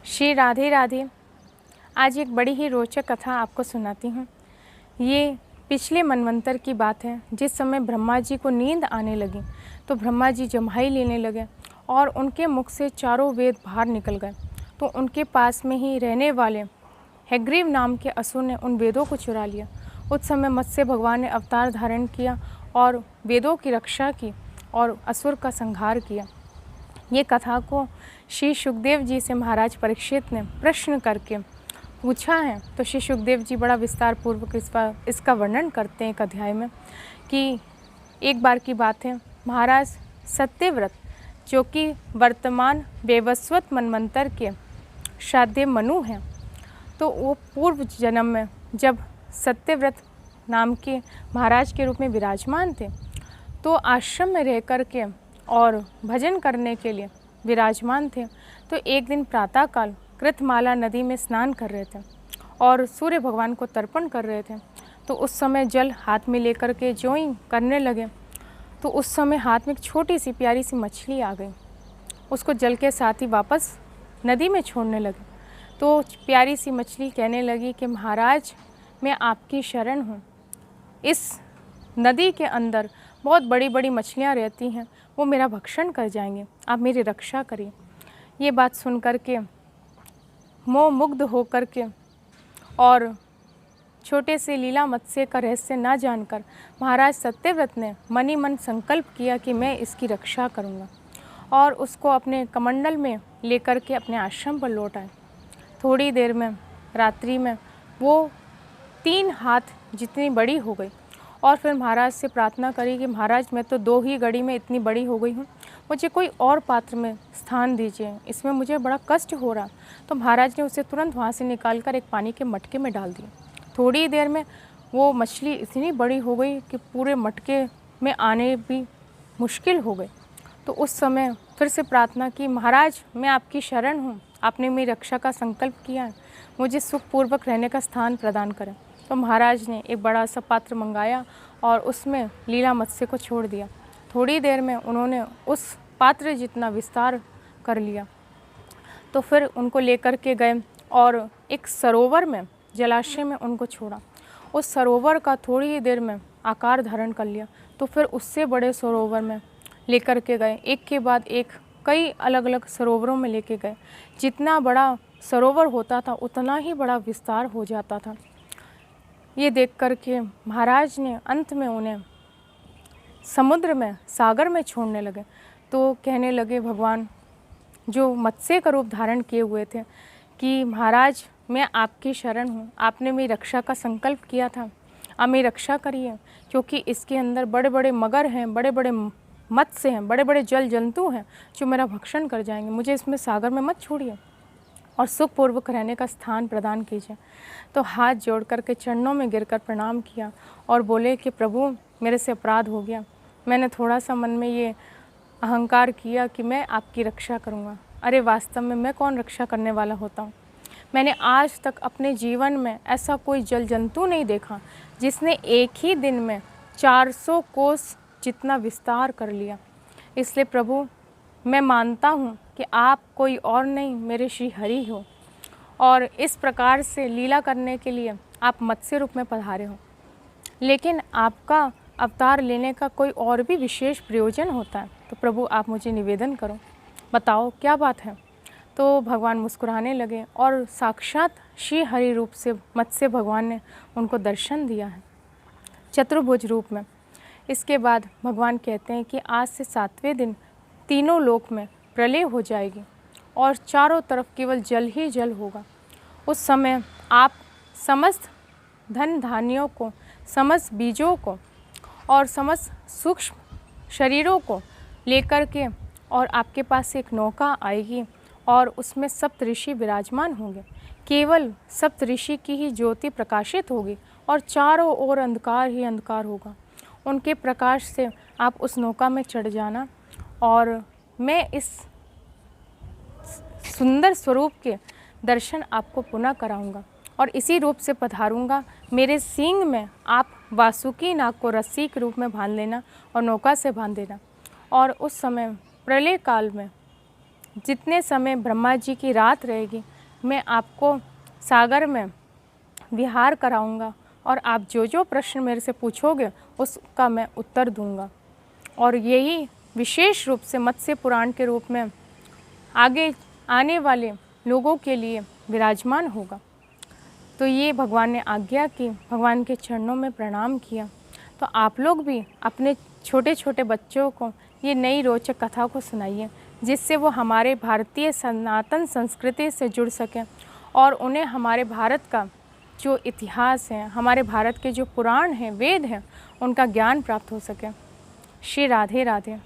श्री राधे राधे। आज एक बड़ी ही रोचक कथा आपको सुनाती हूँ। ये पिछले मनवंतर की बात है। जिस समय ब्रह्मा जी को नींद आने लगी तो ब्रह्मा जी जम्हाई लेने लगे और उनके मुख से चारों वेद बाहर निकल गए। तो उनके पास में ही रहने वाले हैग्रीव नाम के असुर ने उन वेदों को चुरा लिया। उस समय मत्स्य भगवान ने अवतार धारण किया और वेदों की रक्षा की और असुर का संहार किया। ये कथा को श्री सुखदेव जी से महाराज परीक्षित ने प्रश्न करके पूछा है। तो श्री सुखदेव जी बड़ा विस्तार पूर्वक इसका वर्णन करते हैं एक अध्याय में कि एक बार की बात है, महाराज सत्यव्रत जो कि वर्तमान वैवस्वत मनवंतर के श्राद्धे मनु हैं, तो वो पूर्व जन्म में जब सत्यव्रत नाम के महाराज के रूप में विराजमान थे तो आश्रम में रह कर के और भजन करने के लिए विराजमान थे। तो एक दिन प्रातःकाल कृतमाला नदी में स्नान कर रहे थे और सूर्य भगवान को तर्पण कर रहे थे। तो उस समय जल हाथ में लेकर के जो ही करने लगे तो उस समय हाथ में एक छोटी सी प्यारी सी मछली आ गई। उसको जल के साथ ही वापस नदी में छोड़ने लगे। तो प्यारी सी मछली कहने लगी कि महाराज मैं आपकी शरण हूँ। इस नदी के अंदर बहुत बड़ी बड़ी मछलियाँ रहती हैं, वो मेरा भक्षण कर जाएंगे, आप मेरी रक्षा करिए। ये बात सुन कर के मोह मुग्ध हो कर के और छोटे से लीला मत्स्य का रहस्य ना जानकर महाराज सत्यव्रत ने मनी मन संकल्प किया कि मैं इसकी रक्षा करूँगा और उसको अपने कमंडल में लेकर के अपने आश्रम पर लौट आए। थोड़ी देर में रात्रि में वो 3 हाथ जितनी बड़ी हो गई और फिर महाराज से प्रार्थना करी कि महाराज मैं तो 2 ही घड़ी में इतनी बड़ी हो गई हूँ, मुझे कोई और पात्र में स्थान दीजिए, इसमें मुझे बड़ा कष्ट हो रहा। तो महाराज ने उसे तुरंत वहाँ से निकाल कर एक पानी के मटके में डाल दिया। थोड़ी देर में वो मछली इतनी बड़ी हो गई कि पूरे मटके में आने भी मुश्किल हो गई। तो उस समय फिर से प्रार्थना की, महाराज मैं आपकी शरण हूँ, आपने मेरी रक्षा का संकल्प किया है, मुझे सुखपूर्वक रहने का स्थान प्रदान करें। तो महाराज ने एक बड़ा सा पात्र मंगाया और उसमें लीला मत्स्य को छोड़ दिया। थोड़ी देर में उन्होंने उस पात्र जितना विस्तार कर लिया। तो फिर उनको लेकर के गए और एक सरोवर में जलाशय में उनको छोड़ा। उस सरोवर का थोड़ी ही देर में आकार धारण कर लिया। तो फिर उससे बड़े सरोवर में लेकर के गए, एक के बाद एक कई अलग अलग सरोवरों में लेके गए। जितना बड़ा सरोवर होता था उतना ही बड़ा विस्तार हो जाता था। ये देख कर के महाराज ने अंत में उन्हें समुद्र में सागर में छोड़ने लगे। तो कहने लगे भगवान जो मत्स्य का रूप धारण किए हुए थे कि महाराज मैं आपकी शरण हूँ, आपने मेरी रक्षा का संकल्प किया था, आप मेरी रक्षा करिए, क्योंकि इसके अंदर बड़े बड़े मगर हैं, बड़े बड़े मत्स्य हैं, बड़े बड़े जल जंतु हैं जो मेरा भक्षण कर जाएंगे, मुझे इसमें सागर में मत छोड़िए और सुखपूर्वक रहने का स्थान प्रदान कीजिए। तो हाथ जोड़ कर के चरणों में गिरकर प्रणाम किया और बोले कि प्रभु मेरे से अपराध हो गया, मैंने थोड़ा सा मन में ये अहंकार किया कि मैं आपकी रक्षा करूँगा। अरे वास्तव में मैं कौन रक्षा करने वाला होता हूँ। मैंने आज तक अपने जीवन में ऐसा कोई जल जंतु नहीं देखा जिसने एक ही दिन में 400 कोस जितना विस्तार कर लिया। इसलिए प्रभु मैं मानता हूँ कि आप कोई और नहीं मेरे श्री हरि हो और इस प्रकार से लीला करने के लिए आप मत्स्य रूप में पधारे हो, लेकिन आपका अवतार लेने का कोई और भी विशेष प्रयोजन होता है। तो प्रभु आप मुझे निवेदन करो, बताओ क्या बात है। तो भगवान मुस्कुराने लगे और साक्षात श्री हरि रूप से मत्स्य भगवान ने उनको दर्शन दिया है चतुर्भुज रूप में। इसके बाद भगवान कहते हैं कि आज से 7वें दिन तीनों लोक में प्रलय हो जाएगी और चारों तरफ केवल जल ही जल होगा। उस समय आप समस्त धन धान्यों को, समस्त बीजों को और समस्त सूक्ष्म शरीरों को लेकर के और आपके पास एक नौका आएगी और उसमें सप्तऋषि विराजमान होंगे। केवल सप्तऋषि की ही ज्योति प्रकाशित होगी और चारों ओर अंधकार ही अंधकार होगा। उनके प्रकाश से आप उस नौका में चढ़ जाना और मैं इस सुंदर स्वरूप के दर्शन आपको पुनः कराऊंगा और इसी रूप से पधारूंगा। मेरे सींग में आप वासुकी नाग को रस्सी के रूप में बांध लेना और नौका से बांध देना। और उस समय प्रलय काल में जितने समय ब्रह्मा जी की रात रहेगी मैं आपको सागर में विहार कराऊंगा और आप जो जो प्रश्न मेरे से पूछोगे उसका मैं उत्तर दूंगा। और यही विशेष रूप से मत्स्य पुराण के रूप में आगे आने वाले लोगों के लिए विराजमान होगा। तो ये भगवान ने आज्ञा की, भगवान के चरणों में प्रणाम किया। तो आप लोग भी अपने छोटे छोटे बच्चों को ये नई रोचक कथा को सुनाइए, जिससे वो हमारे भारतीय सनातन संस्कृति से जुड़ सकें और उन्हें हमारे भारत का जो इतिहास है, हमारे भारत के जो पुराण हैं, वेद हैं, उनका ज्ञान प्राप्त हो सके। श्री राधे राधे।